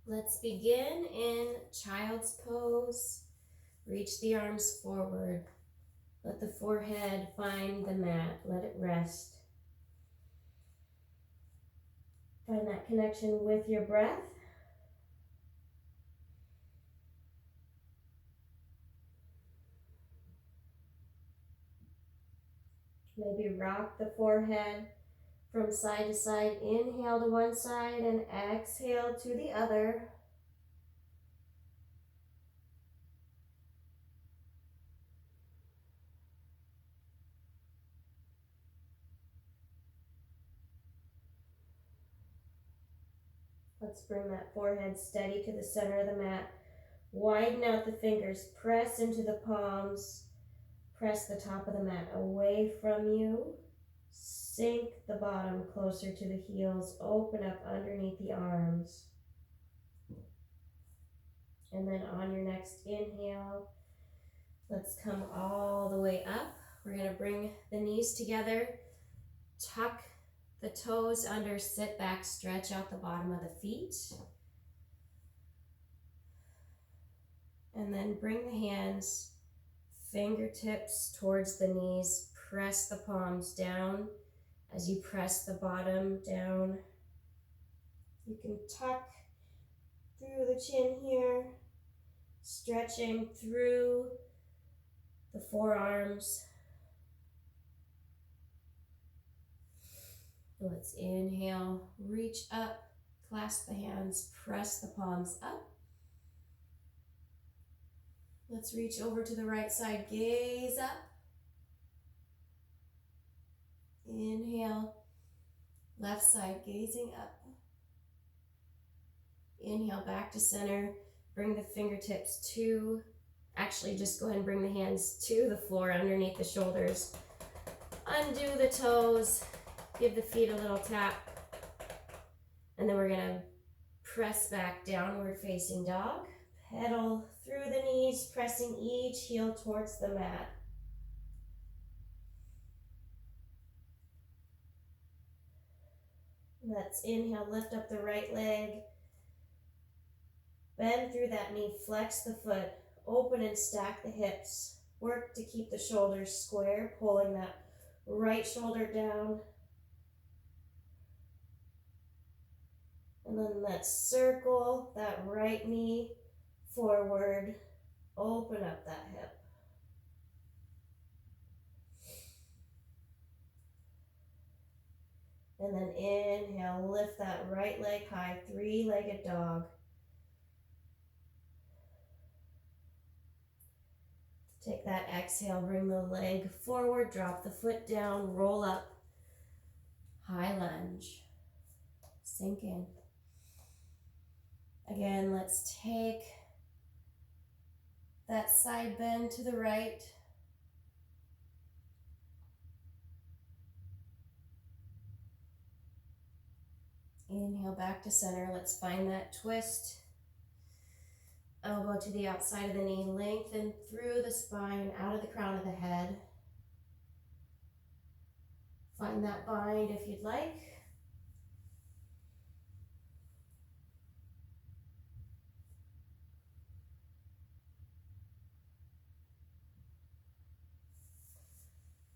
Let's begin in child's pose. Reach the arms forward. Let the forehead find the mat. Let it rest. Find that connection with your breath. Maybe rock the forehead from side to side. Inhale to one side and exhale to the other. Let's bring that forehead steady to the center of the mat. Widen out the fingers. Press into the palms. Press the top of the mat away from you. Sink the bottom closer to the heels. Open up underneath the arms. And then on your next inhale, let's come all the way up. We're going to bring the knees together. Tuck the toes under. Sit back. Stretch out the bottom of the feet. And then bring the hands, fingertips towards the knees. Press the palms down as you press the bottom down. You can tuck through the chin here, stretching through the forearms. Let's inhale, reach up, clasp the hands, press the palms up. Let's reach over to the right side, gaze up. Inhale, left side gazing up. Inhale, back to center. Bring the fingertips to, actually just go ahead and bring the hands to the floor underneath the shoulders. Undo the toes, give the feet a little tap. And then we're gonna press back, downward facing dog. Pedal through the knees, pressing each heel towards the mat. Let's inhale, lift up the right leg. Bend through that knee, flex the foot, open and stack the hips. Work to keep the shoulders square, pulling that right shoulder down. And then let's circle that right knee forward, open up that hip. And then inhale, lift that right leg high, three-legged dog. Take that exhale, bring the leg forward, drop the foot down, roll up, high lunge, sink in. Again, let's take that side bend to the right. Inhale back to center. Let's find that twist. Elbow to the outside of the knee, lengthen through the spine, out of the crown of the head. Find that bind if you'd like.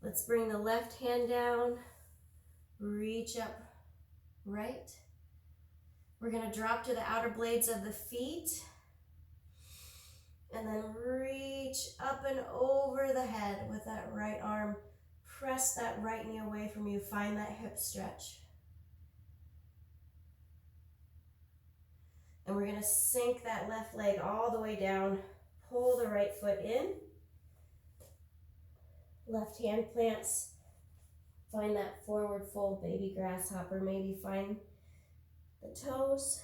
Let's bring the left hand down, reach up right. We're going to drop to the outer blades of the feet. And then reach up and over the head with that right arm. Press that right knee away from you. Find that hip stretch. And we're going to sink that left leg all the way down. Pull the right foot in. Left hand plants. Find that forward fold, baby grasshopper. Maybe find the toes.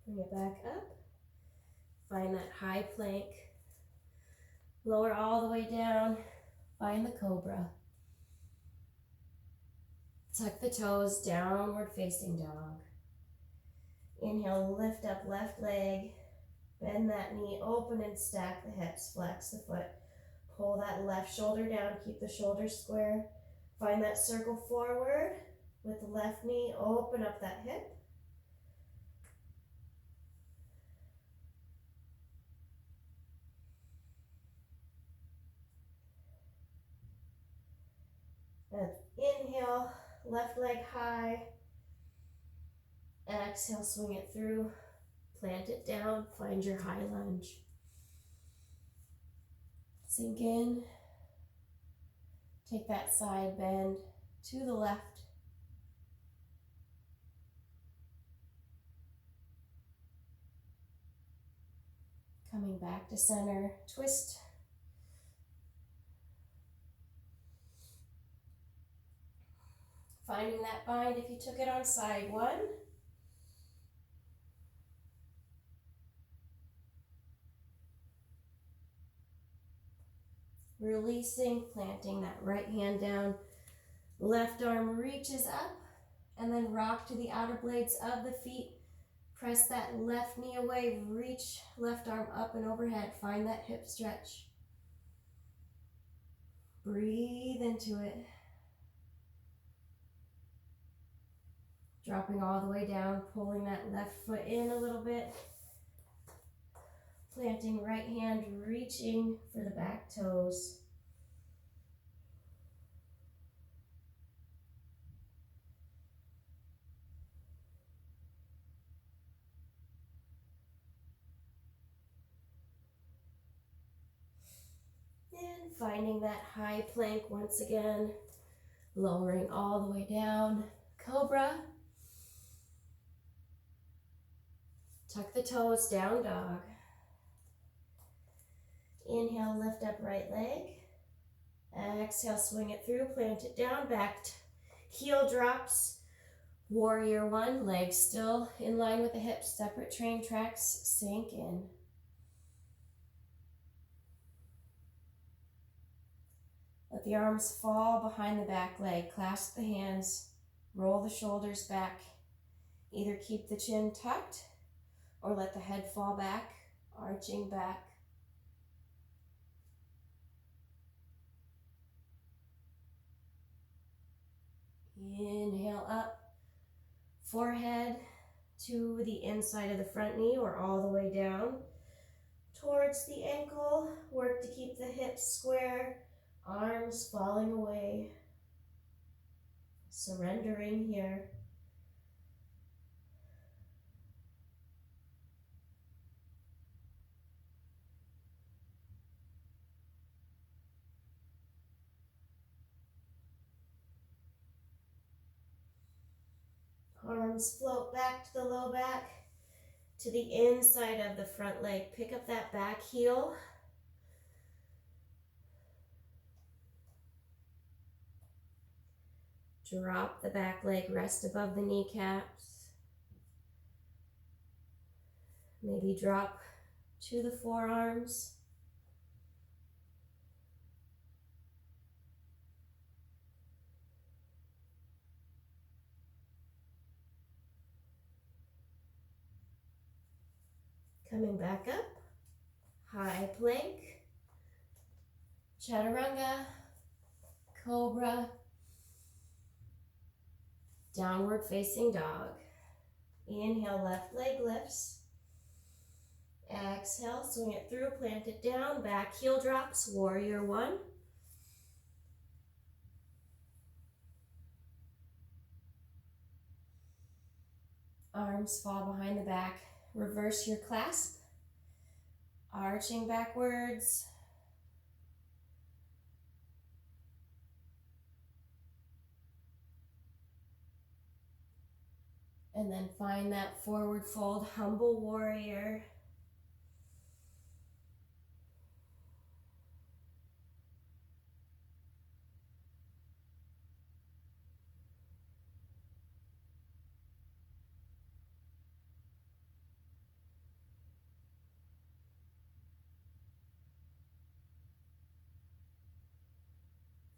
Bring it back up. Find that high plank. Lower all the way down. Find the cobra. Tuck the toes, downward facing dog. Inhale, lift up left leg. Bend that knee, open and stack the hips. Flex the foot. pull that left shoulder down, keep the shoulders square. Find that circle forward with the left knee, open up that hip. And inhale, left leg high. Exhale, swing it through. Plant it down, find your high lunge. Sink in. Take that side bend to the left. Coming back to center, twist. Finding that bind if you took it on side one. Releasing, planting that right hand down. Left arm reaches up and then rock to the outer blades of the feet. Press that left knee away, reach left arm up and overhead. Find that hip stretch. Breathe into it. Dropping all the way down, pulling that left foot in a little bit. Planting right hand, reaching for the back toes. And finding that high plank once again, lowering all the way down. Cobra. Tuck the toes, down dog. Inhale, lift up right leg. Exhale, swing it through, plant it down, back. Heel drops. Warrior one, legs still in line with the hips, separate train tracks, sink in. Let the arms fall behind the back leg, clasp the hands, roll the shoulders back. Either keep the chin tucked or let the head fall back, arching back. Inhale up, forehead to the inside of the front knee or all the way down towards the ankle. Work to keep the hips square, arms falling away. Surrendering here. Arms float back to the low back, to the inside of the front leg. Pick up that back heel. Drop the back leg, rest above the kneecaps. Maybe drop to the forearms. Coming back up, high plank, chaturanga, cobra, downward facing dog. Inhale, left leg lifts. Exhale, swing it through, plant it down, back heel drops, warrior one. Arms fall behind the back. Reverse your clasp, arching backwards. And then find that forward fold, humble warrior.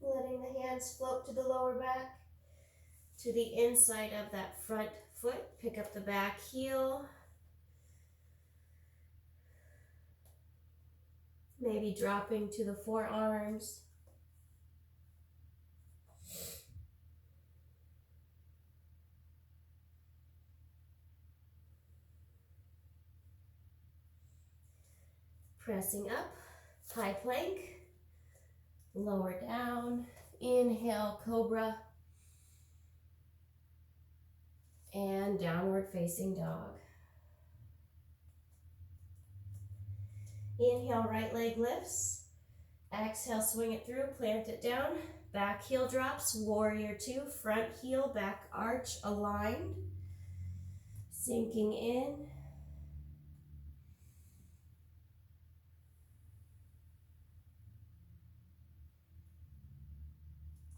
Letting the hands float to the lower back, to the inside of that front foot. Pick up the back heel. Maybe dropping to the forearms. Pressing up, high plank, lower down, inhale, cobra, and downward facing dog. Inhale, right leg lifts. Exhale, swing it through, plant it down. Back heel drops, warrior two, front heel, back arch aligned. Sinking in.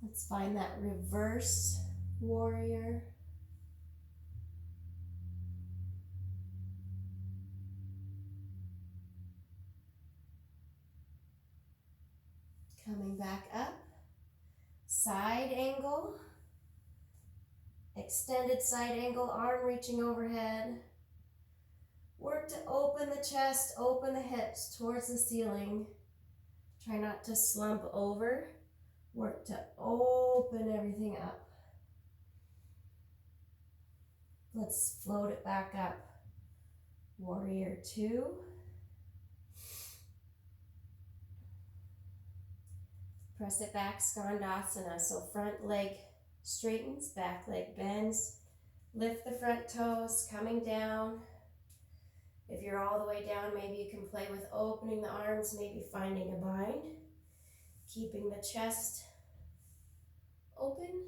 Let's find that reverse warrior. Coming back up. Side angle. Extended side angle, arm reaching overhead. Work to open the chest, open the hips towards the ceiling. Try not to slump over. Work to open everything up. Let's float it back up. Warrior two. Press it back, Skandasana. So front leg straightens, back leg bends. Lift the front toes, coming down. If you're all the way down, maybe you can play with opening the arms, maybe finding a bind. Keeping the chest open.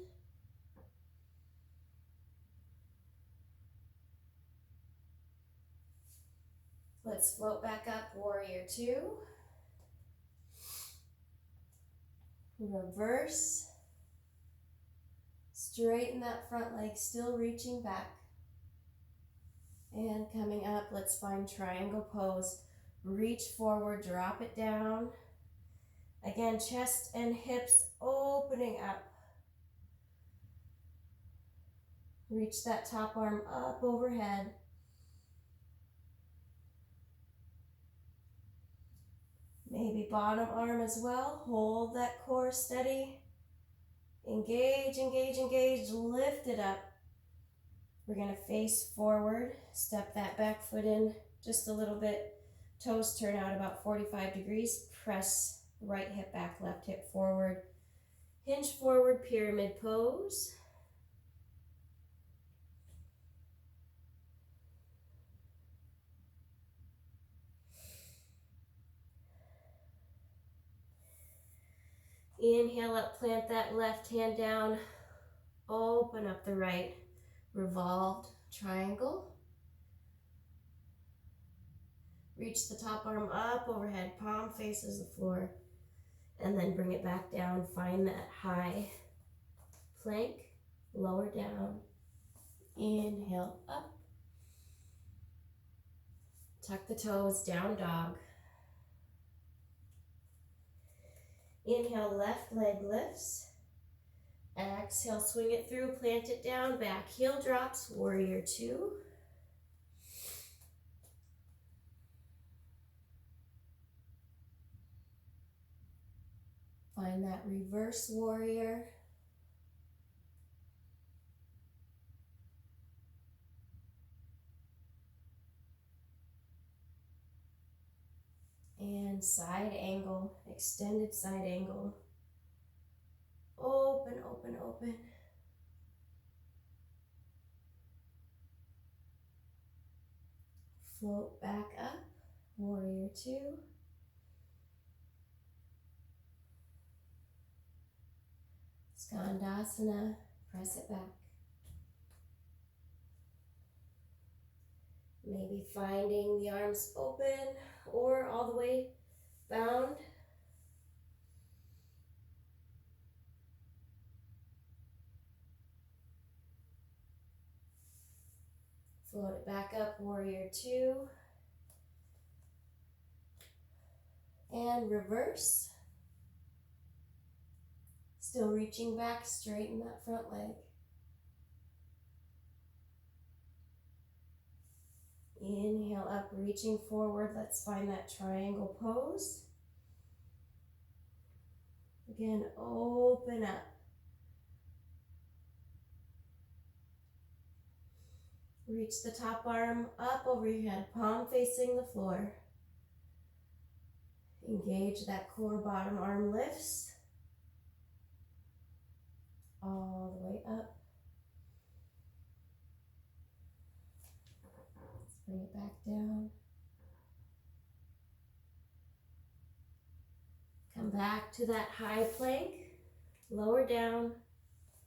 Let's float back up, warrior two. Reverse. Straighten that front leg, still reaching back. And coming up, let's find triangle pose. Reach forward, drop it down. Again, chest and hips opening up. Reach that top arm up overhead. Maybe bottom arm as well. Hold that core steady. Engage, engage, engage. Lift it up. We're going to face forward. Step that back foot in just a little bit. Toes turn out about 45 degrees. Press right hip back, left hip forward. Hinge forward, pyramid pose. Inhale up, plant that left hand down. Open up the right. Revolved triangle. Reach the top arm up overhead, palm faces the floor. And then bring it back down. Find that high plank. Lower down. Inhale up. Tuck the toes, down dog. Inhale, left leg lifts. Exhale, swing it through, plant it down, back heel drops, warrior two. Find that reverse warrior. And side angle, extended side angle. Open, open, open. Float back up, warrior two. Skandasana, press it back. Maybe finding the arms open or all the way bound. Float it back up, warrior two. And reverse. Still reaching back, straighten that front leg. Inhale up, reaching forward. Let's find that triangle pose. Again, open up. Reach the top arm up over your head, palm facing the floor. Engage that core, bottom arm lifts all the way up. Let's bring it back down. Come back to that high plank, lower down,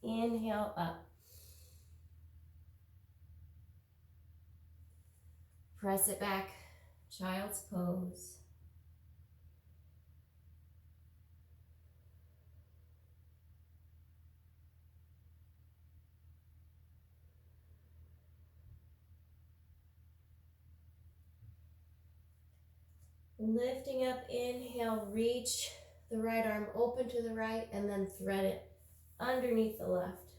inhale up. Press it back, child's pose. Lifting up, inhale, reach the right arm open to the right and then thread it underneath the left.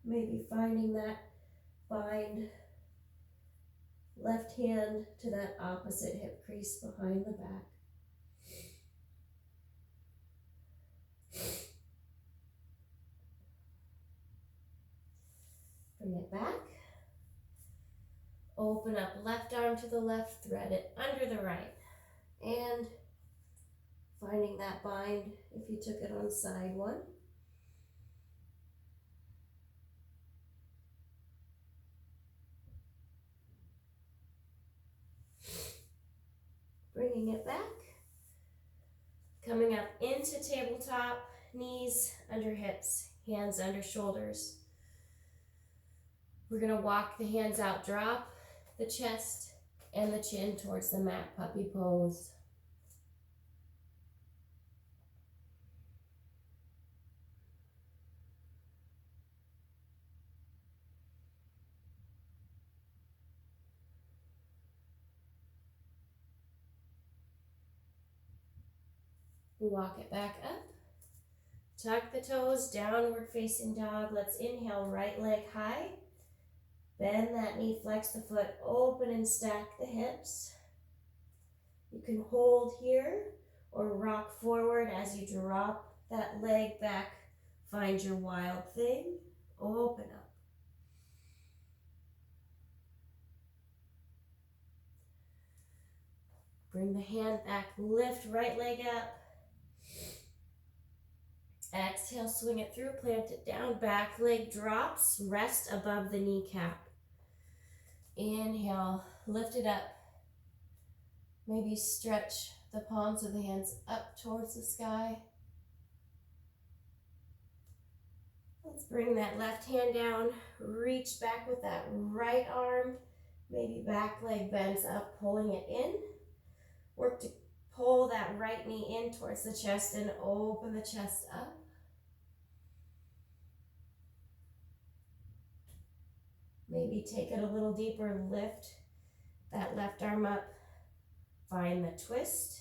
Maybe finding that bind left hand to that opposite hip crease behind the back. Bring it back. Open up left arm to the left, thread it under the right. And finding that bind if you took it on side one. Bringing it back. Coming up into tabletop, knees under hips, hands under shoulders. We're going to walk the hands out, drop the chest and the chin towards the mat, puppy pose. We walk it back up. Tuck the toes, downward facing dog. Let's inhale, right leg high. Bend that knee, flex the foot, open and stack the hips. You can hold here or rock forward as you drop that leg back. Find your wild thing. Open up. Bring the hand back, lift right leg up. Exhale, swing it through, plant it down, back leg drops, rest above the kneecap. Inhale, lift it up. Maybe stretch the palms of the hands up towards the sky. Let's bring that left hand down, reach back with that right arm. Maybe back leg bends up, pulling it in. Work to pull that right knee in towards the chest and open the chest up. Maybe take it a little deeper, lift that left arm up, find the twist.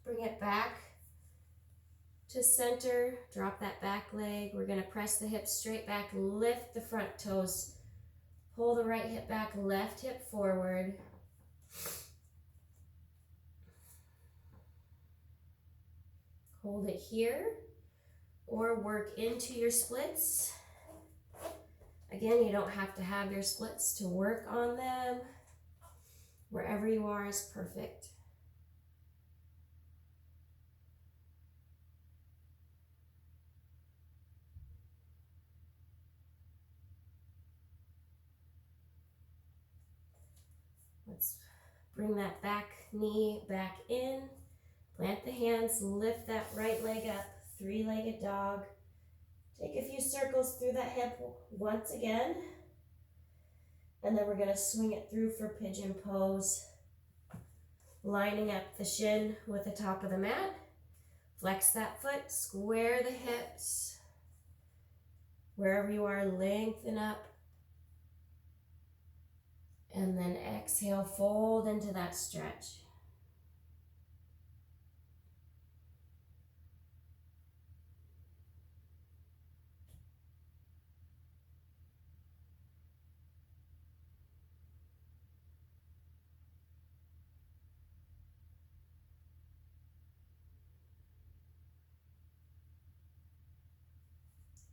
Bring it back to center, drop that back leg. We're gonna press the hips straight back, lift the front toes, pull the right hip back, left hip forward. Hold it here or work into your splits. Again, you don't have to have your splits to work on them. Wherever you are is perfect. Let's bring that back knee back in. Plant the hands, lift that right leg up, three-legged dog. Take a few circles through that hip once again. And then we're gonna swing it through for pigeon pose. Lining up the shin with the top of the mat. Flex that foot, square the hips. Wherever you are, lengthen up. And then exhale, fold into that stretch.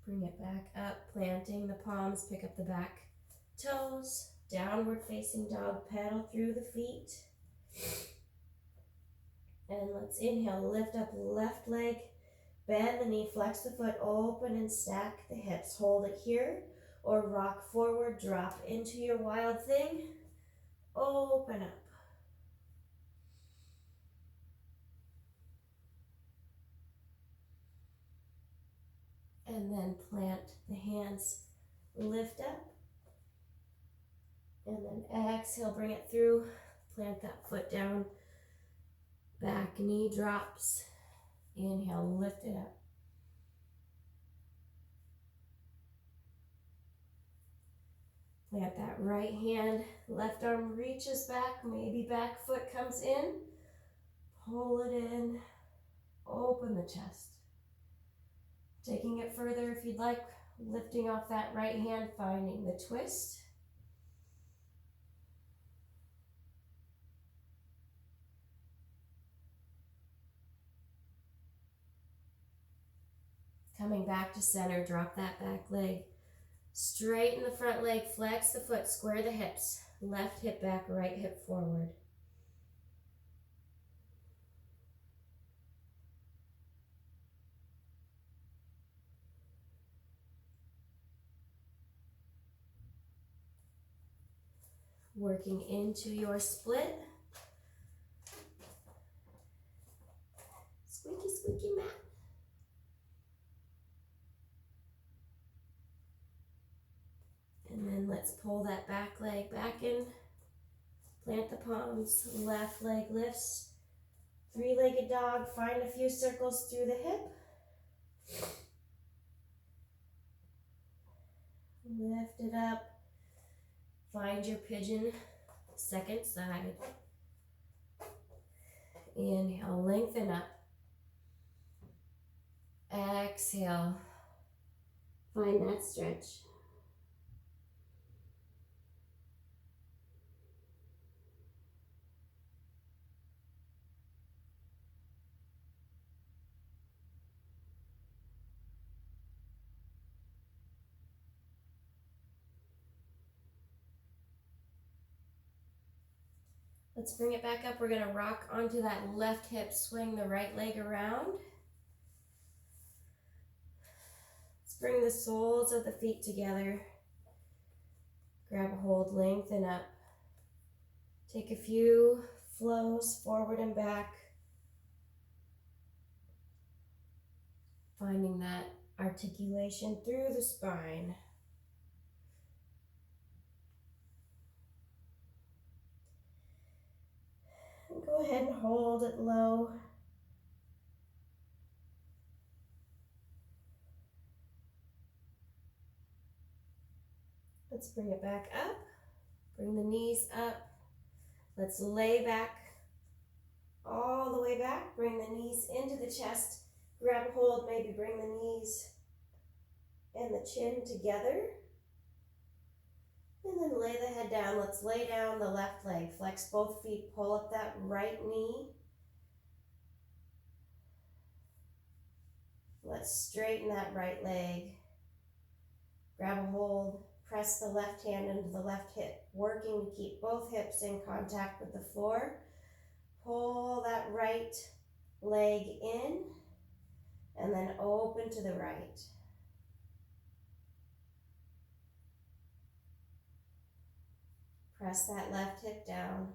Bring it back up, planting the palms, pick up the back toes, downward facing dog, pedal through the feet. And let's inhale, lift up left leg, bend the knee, flex the foot, open and stack the hips. Hold it here or rock forward, drop into your wild thing, open up. And then plant the hands, lift up. And then exhale, bring it through, plant that foot down, back knee drops, inhale, lift it up. Plant that right hand, left arm reaches back, maybe back foot comes in, pull it in, open the chest. Taking it further if you'd like, lifting off that right hand, finding the twist. Coming back to center, drop that back leg. Straighten the front leg, flex the foot, square the hips. Left hip back, right hip forward. Working into your split. Squeaky, squeaky mat. And then let's pull that back leg back in. Plant the palms, left leg lifts. Three-legged dog, find a few circles through the hip. Lift it up. Find your pigeon, second side. Inhale, lengthen up. Exhale, find that stretch. Let's bring it back up. We're going to rock onto that left hip, swing the right leg around. Let's bring the soles of the feet together. Grab a hold, lengthen up. Take a few flows forward and back. Finding that articulation through the spine. And go ahead and hold it low. Let's bring it back up. Bring the knees up. Let's lay back all the way back. Bring the knees into the chest. Grab a hold, maybe bring the knees and the chin together. And then lay the head down. Let's lay down the left leg. Flex both feet. Pull up that right knee. Let's straighten that right leg. Grab a hold. Press the left hand into the left hip. Working to keep both hips in contact with the floor. Pull that right leg in. And then open to the right. Press that left hip down.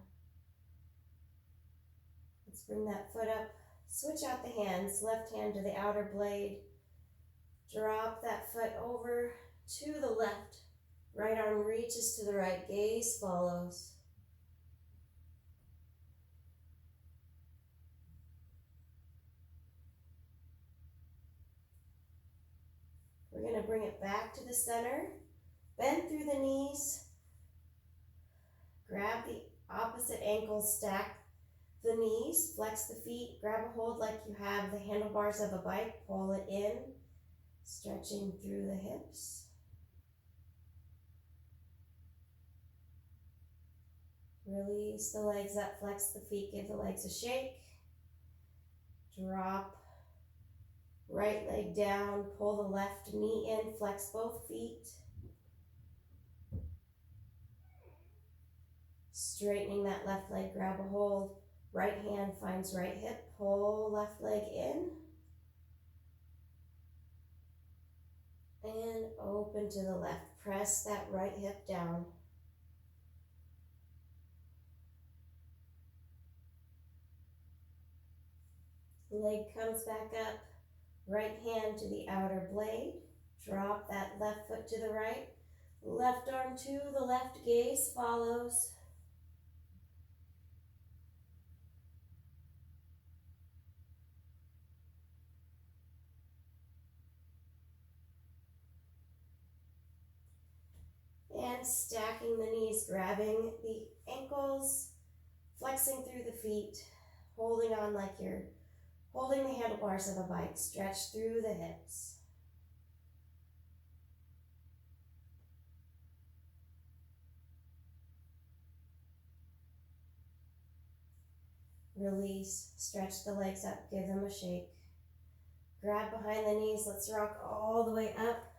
Let's bring that foot up. Switch out the hands. Left hand to the outer blade. Drop that foot over to the left. Right arm reaches to the right. Gaze follows. We're going to bring it back to the center. Bend through the knees. Grab the opposite ankle, stack the knees, flex the feet, grab a hold like you have the handlebars of a bike, pull it in, stretching through the hips. Release the legs up, flex the feet, give the legs a shake. Drop, Right leg down, pull the left knee in, flex both feet. Straightening that left leg, grab a hold. Right hand finds right hip, pull left leg in. And open to the left. Press that right hip down. Leg comes back up. Right hand to the outer blade. Drop that left foot to the right. Left arm to the left, gaze follows. And stacking the knees, grabbing the ankles, flexing through the feet, holding on like you're holding the handlebars of a bike. Stretch through the hips. Release, stretch the legs up, give them a shake. Grab behind the knees, let's rock all the way up,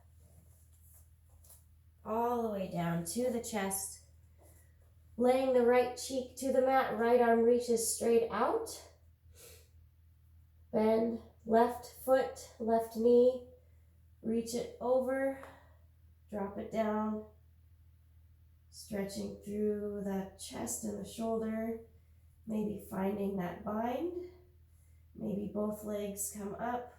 all the way down to the chest. Laying the right cheek to the mat, right arm reaches straight out. Bend, left foot, left knee, reach it over, drop it down. Stretching through the chest and the shoulder, maybe finding that bind. Maybe both legs come up.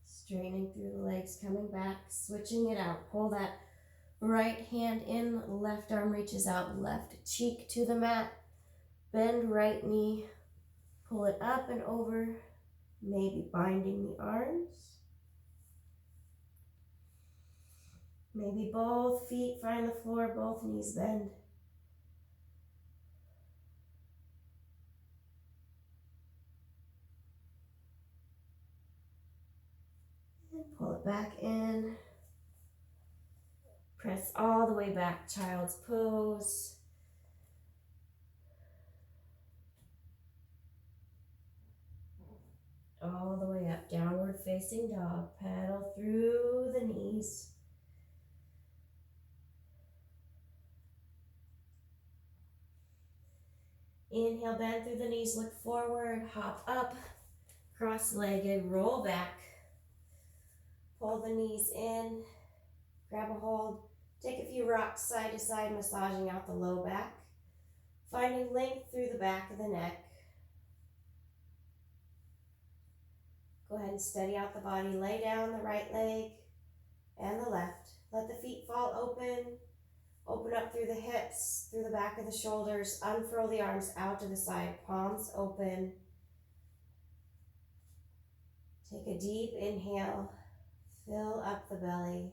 Straining through the legs, coming back, switching it out. Pull that right hand in, left arm reaches out, left cheek to the mat. Bend right knee, pull it up and over, maybe binding the arms. Maybe both feet find the floor, both knees bend. And pull it back in. Press all the way back, child's pose. All the way up, downward facing dog. Pedal through the knees. Inhale, bend through the knees, look forward, hop up, cross-legged, roll back. Pull the knees in, grab a hold. Take a few rocks side to side, massaging out the low back. Finding length through the back of the neck. Go ahead and steady out the body. Lay down the right leg and the left. Let the feet fall open. Open up through the hips, through the back of the shoulders. Unfurl the arms out to the side, palms open. Take a deep inhale. Fill up the belly.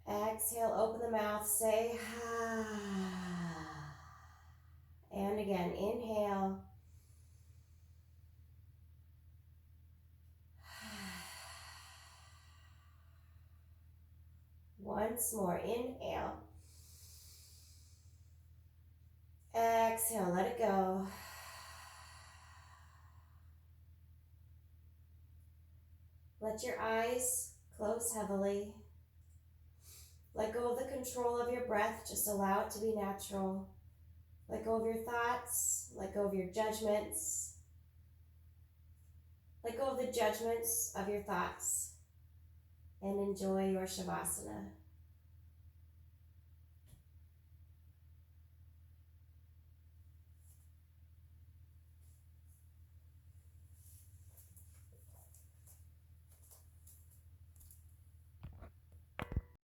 Exhale, open the mouth, say ah. And again, inhale. Once more, inhale. Exhale, let it go. Let your eyes close heavily. Let go of the control of your breath. Just allow it to be natural. Let go of your thoughts. Let go of your judgments. Let go of the judgments of your thoughts. And enjoy your Shavasana.